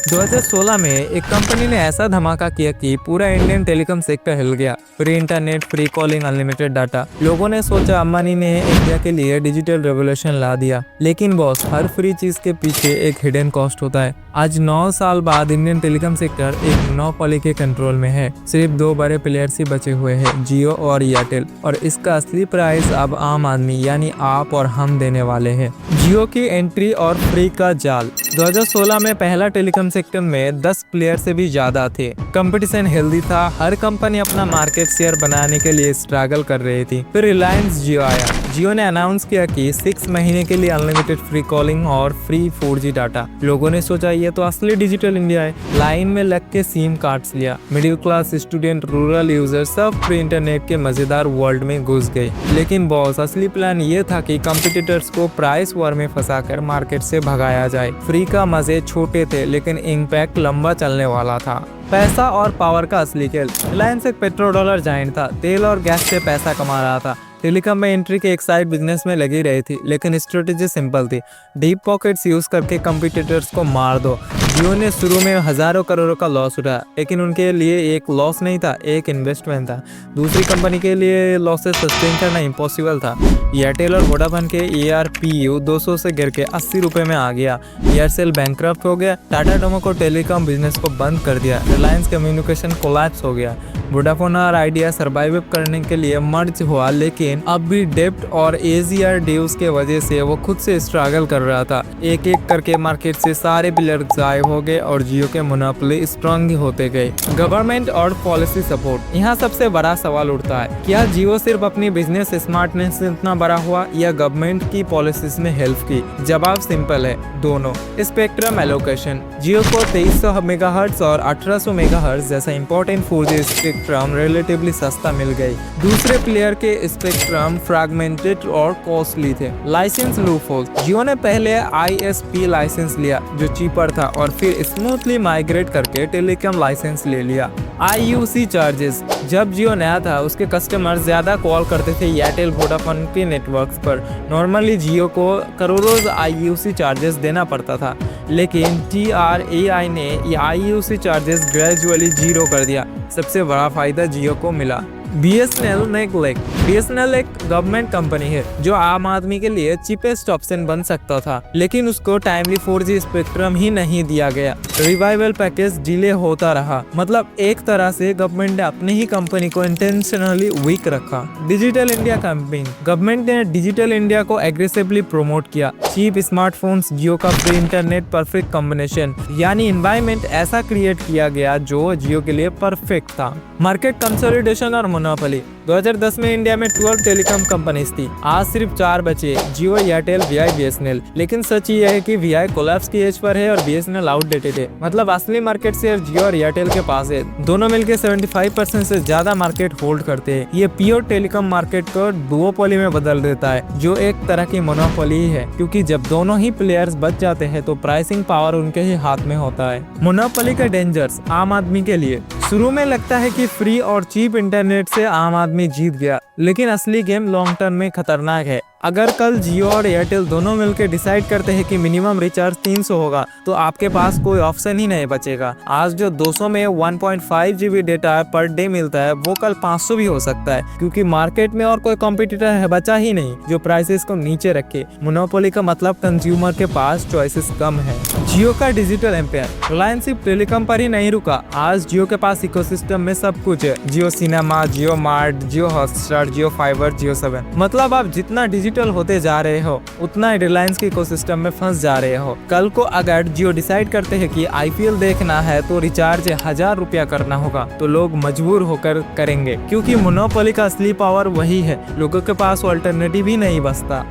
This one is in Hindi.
2016 में एक कंपनी ने ऐसा धमाका किया कि पूरा इंडियन टेलीकॉम सेक्टर हिल गया। Free internet, free calling, unlimited data. लोगों ने सोचा अंबानी ने इंडिया के लिए डिजिटल रेवोल्यूशन ला दिया। लेकिन बॉस, हर फ्री चीज के पीछे एक हिडन कॉस्ट होता है। आज 9 साल बाद इंडियन टेलीकॉम सेक्टर एक मोनोपोली के कंट्रोल में है। सिर्फ 2 बड़े प्लेयर्स ही बचे हुए हैं, जियो और एयरटेल। और इसका असली प्राइस अब आम आदमी यानी आप और हम देने वाले हैं। जियो की एंट्री और फ्री का जाल। 2016 में पहला टेलीकॉम सेक्टर में 10 प्लेयर से भी ज्यादा थे। कंपटीशन हेल्दी था, हर कंपनी अपना मार्केट शेयर बनाने के लिए स्ट्रगल कर रही थी। फिर रिलायंस जियो आया। जियो ने अनाउंस किया कि 6 महीने के लिए अनलिमिटेड फ्री कॉलिंग और फ्री 4G डाटा। लोगों ने सोचा ये तो असली डिजिटल इंडिया है। लाइन में लग के सिम कार्ड्स लिया। Middle class, student, rural user सब फ्री इंटरनेट के मजेदार वर्ल्ड में घुस गए। लेकिन बॉस, असली प्लान ये था कि कंपटीटर्स को प्राइस वॉर में फंसाकर मार्केट से भगाया जाए। फ्री का मजे छोटे थे लेकिन इम्पैक्ट लंबा चलने वाला था। पैसा और पावर का असली खेल। रिलायंस एक पेट्रो डॉलर जाइंट था, तेल और गैस से पैसा कमा रहा था। टेलीकॉम में एंट्री के एक साइड बिजनेस में लगी रही थी, लेकिन स्ट्रेटेजी सिंपल थी। डीप पॉकेट्स यूज करके कंपटीटर्स को मार दो। जियो ने शुरू में हजारों करोड़ों का लॉस उठाया, लेकिन उनके लिए एक लॉस नहीं था, एक इन्वेस्टमेंट था। दूसरी कंपनी के लिए लॉसेस सस्टेन करना इम्पॉसिबल था। एयरटेल और वोडाफोन के ARPU 200 से गिर के 80 रुपए में आ गया। एयरसेल बैंकक्रप्ट हो गया। टाटा डोकोमो टेलीकॉम बिजनेस को बंद कर दिया। रिलायंस कम्युनिकेशन कोलैप्स हो गया। वोडाफोन और आइडिया सर्वाइव करने के लिए मर्ज हुआ, लेकिन अब भी डेब्ट और AGR ड्यूज के वजह से वो खुद से स्ट्रगल कर रहा था। एक एक करके मार्केट से सारे प्लेयर गायब हो गए और जियो के मोनोपोली स्ट्रांग होते गए। गवर्नमेंट और पॉलिसी सपोर्ट। यहाँ सबसे बड़ा सवाल उठता है, क्या जियो सिर्फ अपनी बिजनेस स्मार्टनेस से इतना बड़ा हुआ या गवर्नमेंट की पॉलिसीज ने हेल्प की? जवाब सिंपल है, दोनों। Spectrum allocation. जियो को 2300 मेगाहर्ट्ज और 1800 मेगाहर्ट्ज जैसा इंपॉर्टेंट 4G स्पेक्ट्रम रिलेटिवली सस्ता मिल गई। दूसरे प्लेयर के स्पेक्ट्रम फ्रैगमेंटेड और कॉस्टली थे। Licence loophole. जियो ने पहले ISP लाइसेंस लिया जो चीपर था, और फिर स्मूथली माइग्रेट करके टेलीकॉम लाइसेंस ले लिया। IUC charges. जब जियो नया था, उसके कस्टमर ज्यादा कॉल करते थे एयरटेल वोडाफोन के नेटवर्क्स पर। नॉर्मली जियो को करोड़ों IUC चार्जेस देना पड़ता था, लेकिन TRAI ने ये IUC चार्जेस ग्रेजुअली 0 कर दिया। सबसे बड़ा फायदा जियो को मिला। BSNL neglect. BSNL एक गवर्नमेंट कंपनी है जो आम आदमी के लिए चीपेस्ट ऑप्शन बन सकता था, लेकिन उसको टाइमली 4G स्पेक्ट्रम ही नहीं दिया गया। रिवाइवल पैकेज डिले होता रहा। मतलब एक तरह से गवर्नमेंट ने अपनी ही कंपनी को इंटेंशनली वीक रखा। Digital India campaign. गवर्नमेंट ने डिजिटल इंडिया को एग्रेसिवली प्रमोट किया। चीप स्मार्टफोन्स, जियो का फ्री इंटरनेट, परफेक्ट कॉम्बिनेशन, यानी एनवायरनमेंट ऐसा क्रिएट किया गया जो जियो के लिए परफेक्ट था। मार्केट कंसोलिडेशन और मोनोपोली। 2010 में इंडिया में 12 टेलीकॉम कंपनीज थी। आज सिर्फ 4 बचे, जियो, एयरटेल, VI, BSNL। लेकिन सच ये है कि VI कोलैप्स की एज पर है और BSNL आउटडेटेड है। मतलब असली मार्केट शेयर जियो और एयरटेल के पास है। दोनों मिलकर 75% से ज्यादा मार्केट होल्ड करते हैं। ये प्योर टेलीकॉम मार्केट को डुओपोली में बदल देता है, जो एक तरह की मोनोपोली ही है, क्योंकि जब दोनों ही प्लेयर्स बच जाते हैं तो प्राइसिंग पावर उनके ही हाथ में होता है। मोनोपोली के डेंजर्स आम आदमी के लिए। शुरू में लगता है कि फ्री और चीप इंटरनेट से आम आदमी जीत गया, लेकिन असली गेम लॉन्ग टर्म में खतरनाक है। अगर कल जियो और एयरटेल दोनों मिलकर डिसाइड करते हैं कि मिनिमम रिचार्ज 300 होगा, तो आपके पास कोई ऑप्शन ही नहीं बचेगा। आज जो 200 में 1.5 GB डेटा पर डे मिलता है, वो कल 500 भी हो सकता है, क्योंकि मार्केट में और कोई कॉम्पिटिटर है बचा ही नहीं जो प्राइसेस को नीचे रखे। मोनोपोली का मतलब कंज्यूमर के पास चॉइसेस कम है। जियो का डिजिटल एम्पायर। रिलायंस सिर्फ टेलीकॉम पर ही नहीं रुका, आज जियो के पास इकोसिस्टम में सब कुछ है। जियो सिनेमा, जियो मार्ट, जियो हॉटस्टार, जियो फाइबर, जियो 7। मतलब आप जितना डिजिटल होते जा रहे हो, उतना रिलायंस के इकोसिस्टम में फंस जा रहे हो। कल को अगर जियो डिसाइड करते हैं कि IPL देखना है तो रिचार्ज 1000 रुपया करना होगा, तो लोग मजबूर होकर करेंगे, क्योंकि मोनोपोली का असली पावर वही है। लोगों के पास ऑल्टरनेटिव ही नहीं बचता।